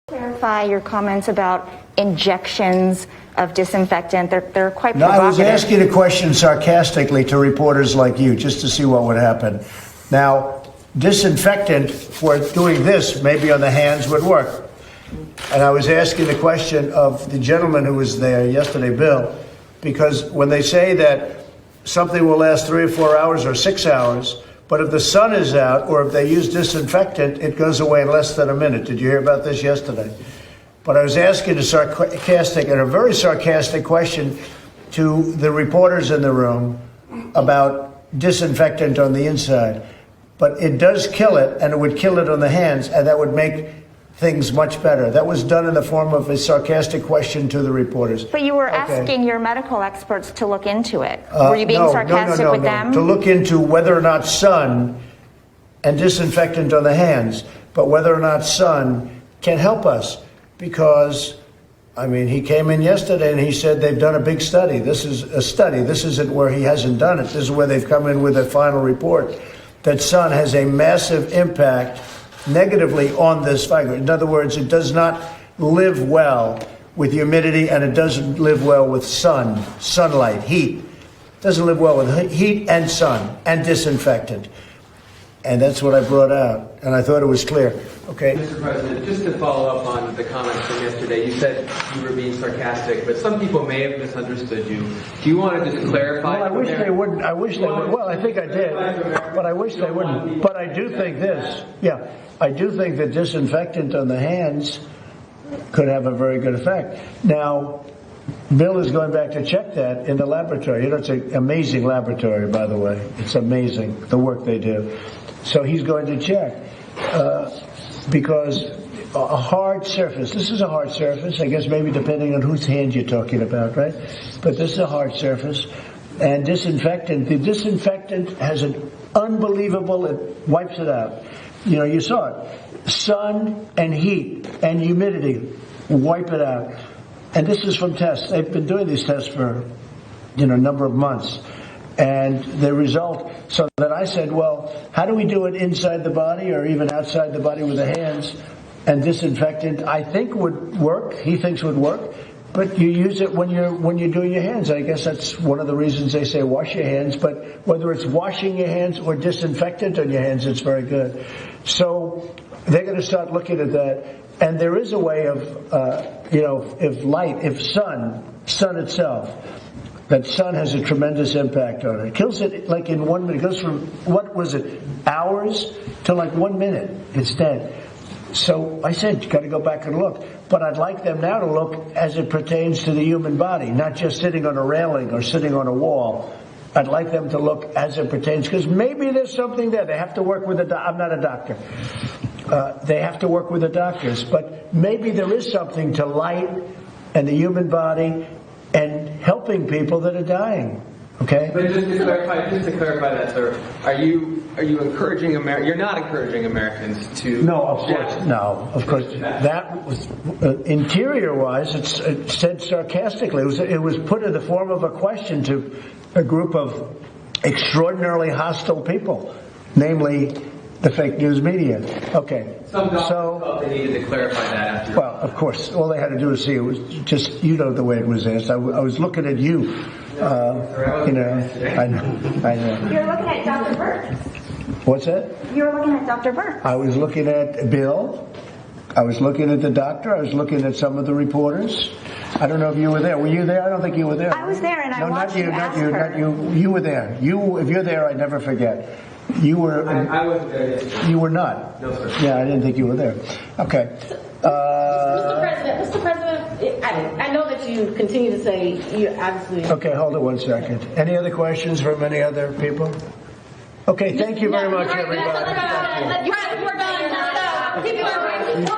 Clarify your comments about injections of disinfectant. They're quite No, provocative. I was asking a question sarcastically to reporters like you, just to see what would happen. Now, disinfectant for doing this, maybe on the hands, would work. And I was asking the question of the gentleman who was there yesterday, Bill, because when they say that something will last 3 or 4 hours or 6 hours, but if the sun is out or if they use disinfectant, it goes away in less than a minute. Did you hear about this yesterday? But I was asking a very sarcastic question to the reporters in the room about disinfectant on the inside. But it does kill it, and it would kill it on the hands, and that would make things much better. That was done in the form of a sarcastic question to the reporters. But you were asking your medical experts to look into it. Were you being sarcastic with them? To look into whether or not sun and disinfectant on the hands, but whether or not sun can help us. Because, I mean, he came in yesterday and he said they've done a big study. This is a study. This isn't where he hasn't done it. This is where they've come in with a final report that sun has a massive impact negatively on this virus. In other words, it does not live well with humidity, and it doesn't live well with sunlight, heat. It doesn't live well with heat and sun and disinfectant. And that's what I brought out, and I thought it was clear. Okay. Mr. President, just to follow up on the comments from yesterday, you said you were being sarcastic, but some people may have misunderstood you. Do you want to just clarify? Well, I wish they wouldn't. I wish they would. Well, I think I did, but I wish they wouldn't. But I do think this. Yeah, I do think that disinfectant on the hands could have a very good effect. Now, Bill is going back to check that in the laboratory. You know, it's an amazing laboratory, by the way. It's amazing, the work they do. So he's going to check because a hard surface, this is a hard surface, I guess maybe depending on whose hand you're talking about, right? But this is a hard surface. And the disinfectant has an unbelievable, it wipes it out. You know, you saw it. Sun and heat and humidity wipe it out. And this is from tests. They've been doing these tests for, a number of months. And the result, so that I said, well, how do we do it inside the body or even outside the body with the hands? And disinfectant, I think would work. He thinks would work. But you use it when you're doing your hands. I guess that's one of the reasons they say wash your hands. But whether it's washing your hands or disinfectant on your hands, it's very good. So they're going to start looking at that. And there is a way of, if sun itself, that sun has a tremendous impact on it. It kills it like in 1 minute. It goes from, hours to like 1 minute. It's dead. So I said, you got to go back and look. But I'd like them now to look as it pertains to the human body, not just sitting on a railing or sitting on a wall. I'd like them to look as it pertains, because maybe there's something there. They have to work with I'm not a doctor. They have to work with the doctors. But maybe there is something to light and the human body and helping people that are dying. Okay? But just to clarify that, sir, are you encouraging you're not encouraging Americans to? No, of course. That was interior-wise. It said sarcastically. It was put in the form of a question to a group of extraordinarily hostile people, namely the fake news media. Okay. Some doctors felt they needed to clarify that after. Well, of course, all they had to do was see it was just, the way it was asked. I was looking at you. I know. You're looking at Dr. Burt. What's that? You were looking at Dr. Burt. I was looking at Bill. I was looking at the doctor. I was looking at some of the reporters. I don't know if you were there. Were you there? I don't think you were there. I was there, and I watched you ask her. Not you. You were there. If you're there, I never forget. You were. I wasn't there. You were not. No, sir. Yeah, I didn't think you were there. Okay. Mr. President, I know that you continue to say you obviously. Okay, hold it 1 second. Any other questions from any other people? Okay, thank you very much, everybody. We're done. Let's go. People are. Let's go.